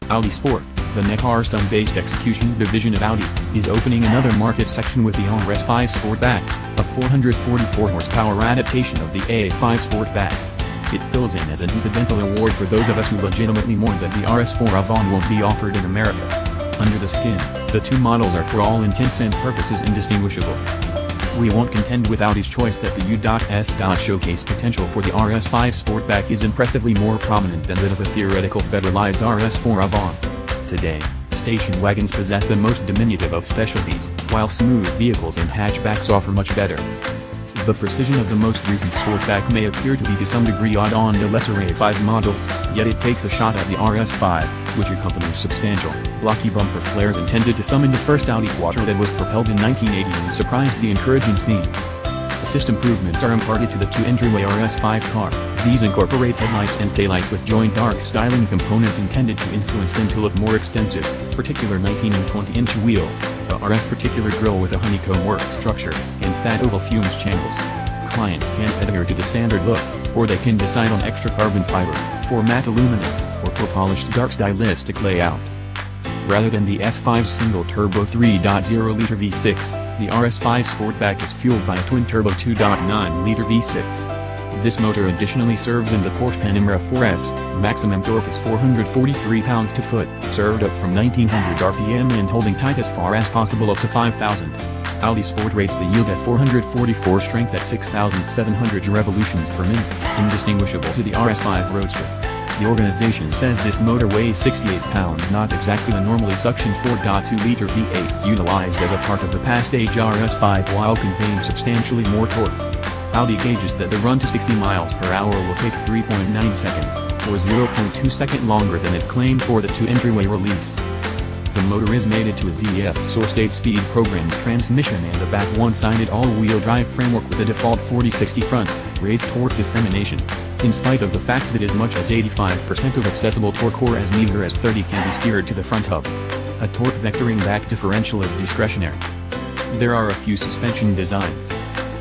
Audi Sport, the Neckarsulm-based execution division of Audi, is opening another market section with the RS5 Sportback, a 444 horsepower adaptation of the A5 Sportback. It fills in as an incidental award for those of us who legitimately mourn that the RS4 Avant won't be offered in America. Under the skin, the two models are for all intents and purposes indistinguishable. We won't contend with Audi's choice that the U.S. showcase potential for the RS5 Sportback is impressively more prominent than that of the theoretical federalized RS4 Avant. Today, station wagons possess the most diminutive of specialties, while smooth vehicles and hatchbacks offer much better. The precision of the most recent Sportback may appear to be to some degree odd on the lesser A5 models, yet it takes a shot at the RS5, which accompanies substantial, blocky bumper flares intended to summon the first Audi Quattro that was propelled in 1980 and surprised the encouraging scene. Assist improvements are imparted to the two-entryway RS5 car. These incorporate headlights and taillights with joint dark styling components intended to influence them to look more extensive, particular 19 and 20-inch wheels, a RS particular grille with a honeycomb work structure, and fat oval fumes channels. Clients can adhere to the standard look, or they can decide on extra carbon fiber, for matte aluminum, or for polished dark stylistic layout. Rather than the S5 single-turbo 3.0-liter V6, the RS5 Sportback is fueled by a twin-turbo 2.9-liter V6. This motor additionally serves in the Porsche Panamera 4S, maximum torque is 443 pounds-to-foot, served up from 1900 RPM and holding tight as far as possible up to 5000. Audi Sport rates the yield at 444 strength at 6,700 revolutions per minute, indistinguishable to the RS5 Roadster. The organization says this motor weighs 68 pounds, not exactly the normally suctioned 4.2-liter V8 utilized as a part of the past-age RS5 while conveying substantially more torque. Audi gauges that the run to 60 miles per hour will take 3.9 seconds, or 0.2 seconds longer than it claimed for the two-entryway release. The motor is mated to a ZF sourced 8-speed programmed transmission and a back one-sided all-wheel drive framework with a default 40/60 front, raised torque dissemination, in spite of the fact that as much as 85% of accessible torque or as meager as 30 can be steered to the front hub. A torque vectoring back differential is discretionary. There are a few suspension designs.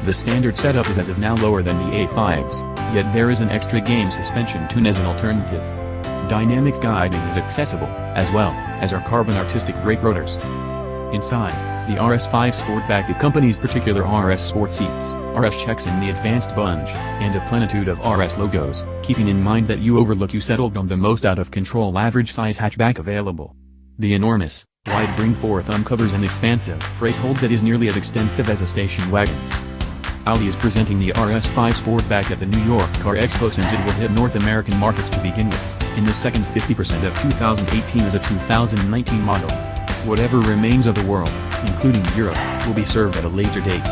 The standard setup is as of now lower than the A5's, yet there is an extra game suspension tune as an alternative. Dynamic guiding is accessible, as well as are carbon artistic brake rotors. Inside, the RS5 Sportback accompanies particular RS Sport seats, RS checks in the advanced bunge, and a plenitude of RS logos, keeping in mind that you settled on the most out-of-control average-size hatchback available. The enormous, wide bring-forth uncovers an expansive freight hold that is nearly as extensive as a station wagon's. Audi is presenting the RS5 Sportback at the New York Car Expo since it will hit North American markets to begin with. In the second 50% of 2018 as a 2019 model. Whatever remains of the world, including Europe, will be served at a later date.